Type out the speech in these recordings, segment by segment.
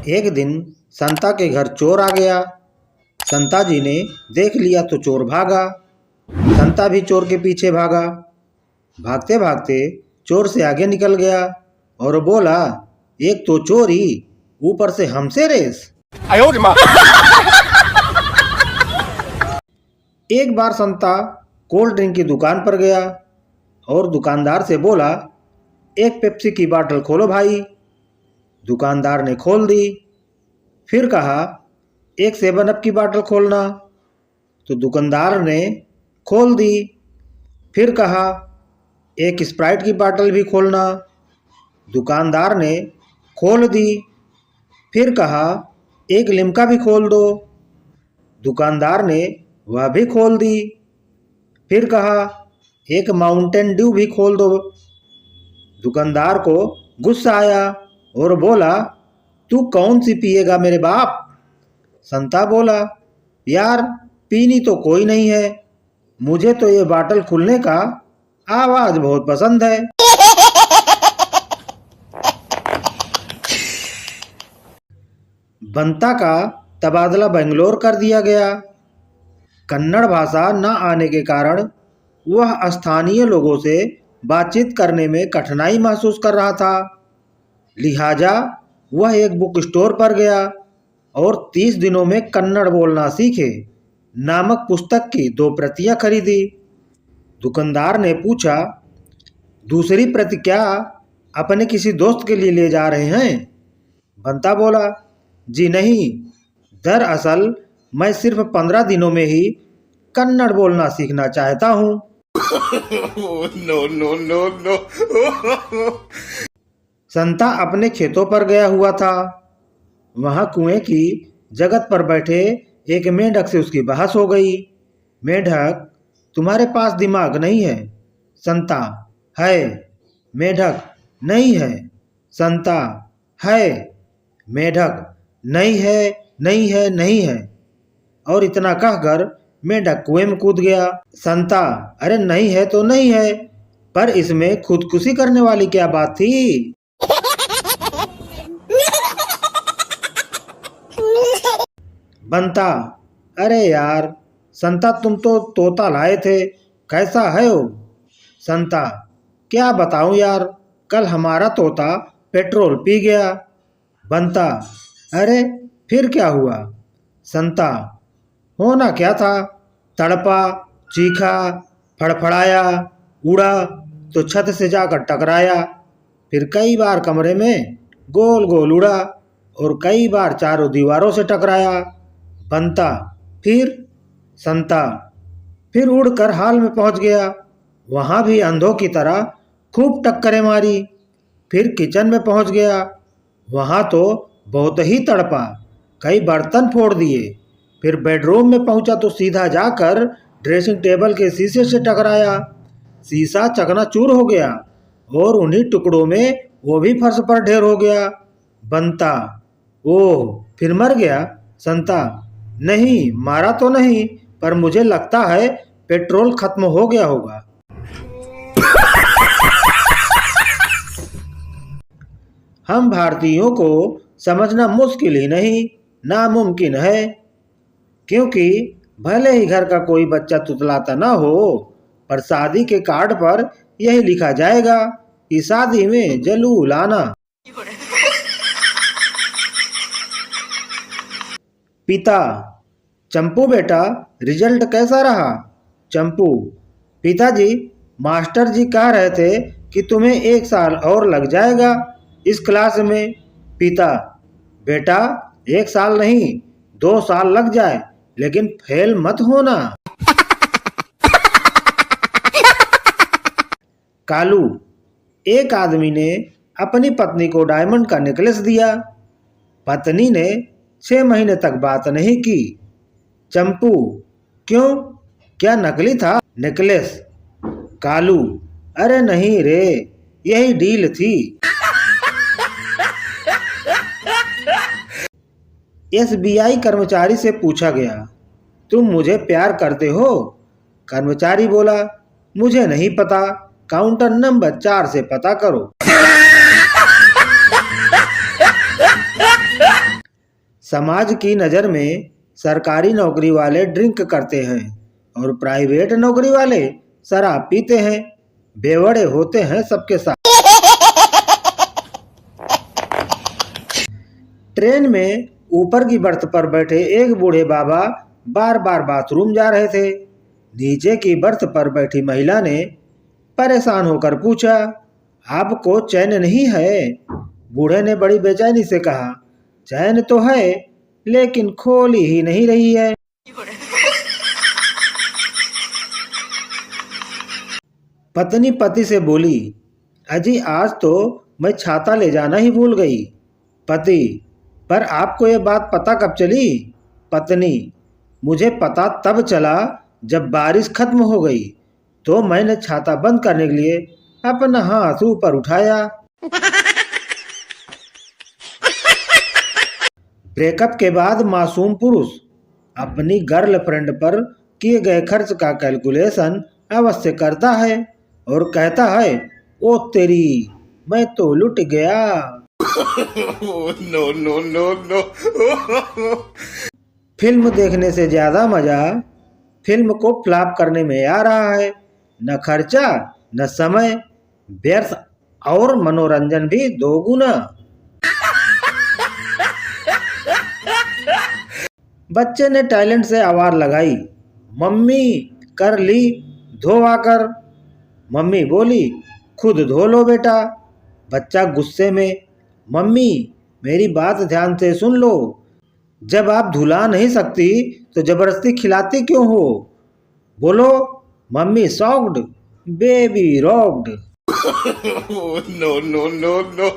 एक दिन संता के घर चोर आ गया। संता जी ने देख लिया तो चोर भागा। संता भी चोर के पीछे भागा। भागते भागते चोर से आगे निकल गया और बोला, एक तो चोरी, ऊपर से हमसे रेस। एक बार संता कोल्ड ड्रिंक की दुकान पर गया और दुकानदार से बोला, एक पेप्सी की बाटल खोलो भाई। दुकानदार ने खोल दी। फिर कहा, एक 7 अप की बाटल खोलना। तो दुकानदार ने खोल दी। फिर कहा, एक स्प्राइट की बाटल भी खोलना। दुकानदार ने खोल दी। फिर कहा, एक लिम्का भी खोल दो। दुकानदार ने वह भी खोल दी। फिर कहा, एक माउंटेन ड्यू भी खोल दो। दुकानदार को गुस्सा आया और बोला, तू कौन सी पिएगा मेरे बाप। संता बोला, यार पीनी तो कोई नहीं है, मुझे तो ये बाटल खुलने का आवाज बहुत पसंद है। बंता का तबादला बेंगलोर कर दिया गया। कन्नड़ भाषा न आने के कारण वह स्थानीय लोगों से बातचीत करने में कठिनाई महसूस कर रहा था। लिहाजा वह एक बुक स्टोर पर गया और 30 दिनों में कन्नड़ बोलना सीखे नामक पुस्तक की 2 प्रतियां खरीदी। दुकानदार ने पूछा, दूसरी प्रति क्या अपने किसी दोस्त के लिए ले जा रहे हैं। बंता बोला, जी नहीं, दरअसल मैं सिर्फ 15 दिनों में ही कन्नड़ बोलना सीखना चाहता हूँ। नो। संता अपने खेतों पर गया हुआ था। वहां कुएं की जगत पर बैठे एक मेंढक से उसकी बहस हो गई। मेंढक, तुम्हारे पास दिमाग नहीं है। संता, है। मेंढक, नहीं है। संता, है। मेंढक, नहीं है, नहीं है, नहीं है। और इतना कहकर मेंढक कुएं में कूद गया। संता, अरे नहीं है तो नहीं है, पर इसमें खुदकुशी करने वाली क्या बात थी। बंता, अरे यार संता, तुम तो तोता लाए थे, कैसा है वो। संता, क्या बताऊं यार, कल हमारा तोता पेट्रोल पी गया। बंता, अरे फिर क्या हुआ। संता, होना क्या था, तड़पा, चीखा, फड़फड़ाया, उड़ा तो छत से जाकर टकराया। फिर कई बार कमरे में गोल गोल उड़ा और कई बार चारों दीवारों से टकराया। बंता, फिर। संता, फिर उड़कर हाल में पहुंच गया। वहां भी अंधों की तरह खूब टक्करें मारी। फिर किचन में पहुंच गया। वहां तो बहुत ही तड़पा, कई बर्तन फोड़ दिए। फिर बेडरूम में पहुंचा तो सीधा जाकर ड्रेसिंग टेबल के शीशे से टकराया। शीशा चकनाचूर हो गया और उन्हीं टुकड़ों में वो भी फर्श पर ढेर हो गया। बंता, ओह, फिर मर गया। संता, नहीं, मारा तो नहीं, पर मुझे लगता है पेट्रोल खत्म हो गया होगा। हम भारतीयों को समझना मुश्किल ही नहीं, नामुमकिन है। क्योंकि भले ही घर का कोई बच्चा तुतलाता ना हो, पर शादी के कार्ड पर यही लिखा जाएगा कि शादी में जलूल आना। पिता, चंपू बेटा, रिजल्ट कैसा रहा। चंपू, पिताजी, मास्टर जी कह रहे थे कि तुम्हें 1 साल और लग जाएगा इस क्लास में। पिता, बेटा 1 साल नहीं, 2 साल लग जाए, लेकिन फेल मत होना। कालू, एक आदमी ने अपनी पत्नी को डायमंड का नेकलेस दिया। पत्नी ने 6 महीने तक बात नहीं की। चंपू, क्यों, क्या नकली था नेकलेस। कालू, अरे नहीं रे, यही डील थी। SBI कर्मचारी से पूछा गया, तुम मुझे प्यार करते हो। कर्मचारी बोला, मुझे नहीं पता, काउंटर नंबर 4 से पता करो। समाज की नज़र में सरकारी नौकरी वाले ड्रिंक करते हैं और प्राइवेट नौकरी वाले शराब पीते हैं, बेवड़े होते हैं सबके साथ। ट्रेन में ऊपर की बर्थ पर बैठे एक बूढ़े बाबा बार बार बाथरूम जा रहे थे। नीचे की बर्थ पर बैठी महिला ने परेशान होकर पूछा, आपको चैन नहीं है? बूढ़े ने बड़ी बेचैनी से कहा, चैन तो है लेकिन खोली ही नहीं रही है। पत्नी पति से बोली, अजी आज तो मैं छाता ले जाना ही भूल गई। पति, पर आपको ये बात पता कब चली? पत्नी, मुझे पता तब चला जब बारिश खत्म हो गई, तो मैंने छाता बंद करने के लिए अपना हाथ ऊपर उठाया। ब्रेकअप के बाद मासूम पुरुष अपनी गर्लफ्रेंड पर किए गए खर्च का कैलकुलेशन अवश्य करता है और कहता है, ओ तेरी, मैं तो लुट गया। No no no no. Film देखने से ज्यादा मजा फिल्म को फ्लॉप करने में आ रहा है। न खर्चा न समय व्यर्थ और मनोरंजन भी दोगुना। बच्चे ने टैलेंट से आवाज लगाई, मम्मी कर ली धो आकर। मम्मी बोली, खुद धो लो बेटा। बच्चा गुस्से में, मम्मी मेरी बात ध्यान से सुन लो, जब आप धुला नहीं सकती तो जबरदस्ती खिलाती क्यों हो? बोलो, mummy shocked, baby rocked. No no no no.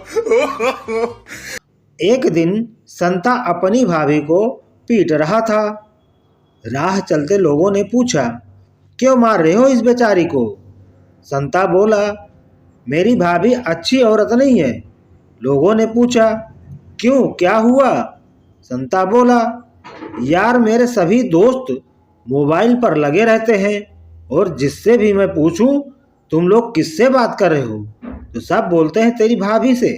एक दिन संता अपनी भाभी को पीट रहा था। राह चलते लोगों ने पूछा, क्यों मार रहे हो इस बेचारी को? संता बोला, मेरी भाभी अच्छी औरत नहीं है। लोगों ने पूछा, क्यों, क्या हुआ? संता बोला, यार मेरे सभी दोस्त मोबाइल पर लगे रहते हैं और जिससे भी मैं पूछूं तुम लोग किससे बात कर रहे हो तो सब बोलते हैं तेरी भाभी से।